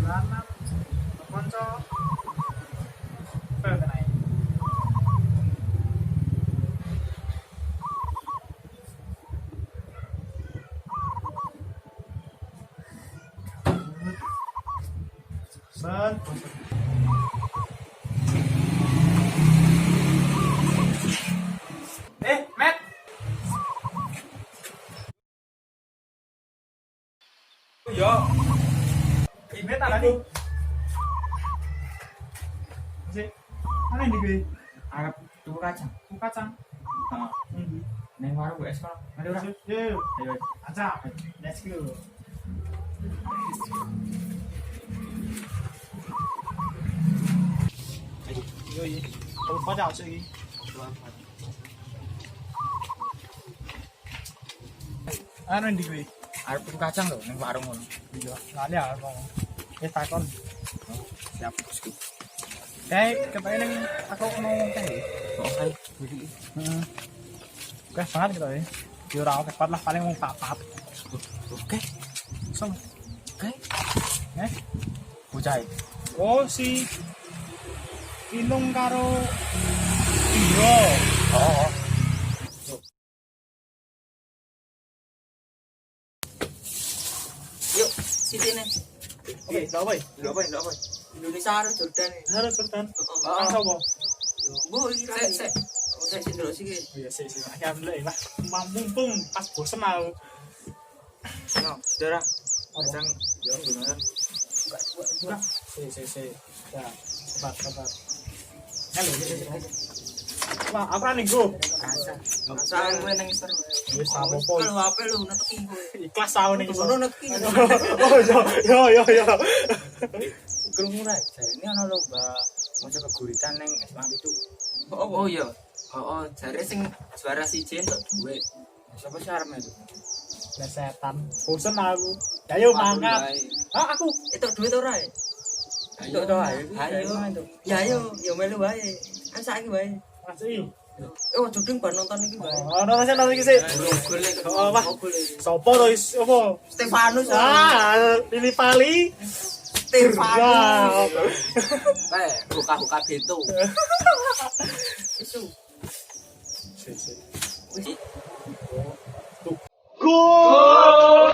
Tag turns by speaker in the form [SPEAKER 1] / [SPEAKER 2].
[SPEAKER 1] Tanam konco. Kenai. Ban. Matt. Oh iya. Ini tak lagi. Sik. Ana ndi kowe?
[SPEAKER 2] Arep tuku kacang.
[SPEAKER 1] Tuku kacang.
[SPEAKER 2] Heeh.
[SPEAKER 1] Ndi?
[SPEAKER 2] Ning warung wis kok. Mari ora.
[SPEAKER 1] Yo.
[SPEAKER 2] Ayo.
[SPEAKER 1] Acak. Let's go. Yo yo. Tôi có chào chị. Ano ndi kowe?
[SPEAKER 2] Arep tuku kacang lho ning warung ngono.
[SPEAKER 1] Iya, lali aku. Wis takon.
[SPEAKER 2] Siap bosku.
[SPEAKER 1] Kayak kepengen aku ngomong kayak.
[SPEAKER 2] Oke, iki.
[SPEAKER 1] Heeh. Gas banget gitu ya. Yo ora tepat lah paling wong papat.
[SPEAKER 2] Oke.
[SPEAKER 1] Song.
[SPEAKER 2] Oke.
[SPEAKER 1] Eh?
[SPEAKER 2] Bocah.
[SPEAKER 1] Oh si Inung karo Iyo.
[SPEAKER 2] Oh.
[SPEAKER 3] Yuk, sini.
[SPEAKER 1] Oke, ndak wae.
[SPEAKER 2] Lho apa ndak apa?
[SPEAKER 3] Indonesia harus Jordan.
[SPEAKER 1] Harus bertan.
[SPEAKER 3] Heeh.
[SPEAKER 1] Asa apa?
[SPEAKER 3] Bu, sik. Saya sindro sih.
[SPEAKER 1] Iya sih. Alhamdulillah. Mumpung pas bosen aku.
[SPEAKER 2] No, saudara. Kacang yo gunakan.
[SPEAKER 1] Buka. Si. Ya, sabar. Halo. Wah, apa nih go?
[SPEAKER 2] Kacang.
[SPEAKER 3] Kacang gue nang ister.
[SPEAKER 1] Wis apa pun.
[SPEAKER 3] Kalau HP lu neteki gue.
[SPEAKER 1] Ikhlas tau nih.
[SPEAKER 3] Ngono neteki.
[SPEAKER 1] Oh, yo.
[SPEAKER 2] Krungu ra, jarene ana lomba maca keguritan ning SMA itu.
[SPEAKER 3] Oh iya. Oh, jare sing juara siji entuk duit.
[SPEAKER 2] Siapa sih arep itu?
[SPEAKER 1] Setan. Bosen aku. Ayo mangkat. Ah, aku.
[SPEAKER 3] Itu duit ora ya?
[SPEAKER 2] Ayo to ayo.
[SPEAKER 3] Ayo. Ya ayo, yo melu wae. Kan saiki wae.
[SPEAKER 1] Masih.
[SPEAKER 3] Oh, judeng ban nonton iki wae.
[SPEAKER 1] Oh, nonton iki sih.
[SPEAKER 3] Golek.
[SPEAKER 1] Oh, Pak. Sopo to is opo?
[SPEAKER 3] Stefanus.
[SPEAKER 1] Lili Pali.
[SPEAKER 3] Stefanus. Buka pintu. Isu.
[SPEAKER 1] Si.
[SPEAKER 3] Wis.
[SPEAKER 1] Go!
[SPEAKER 3] Oh,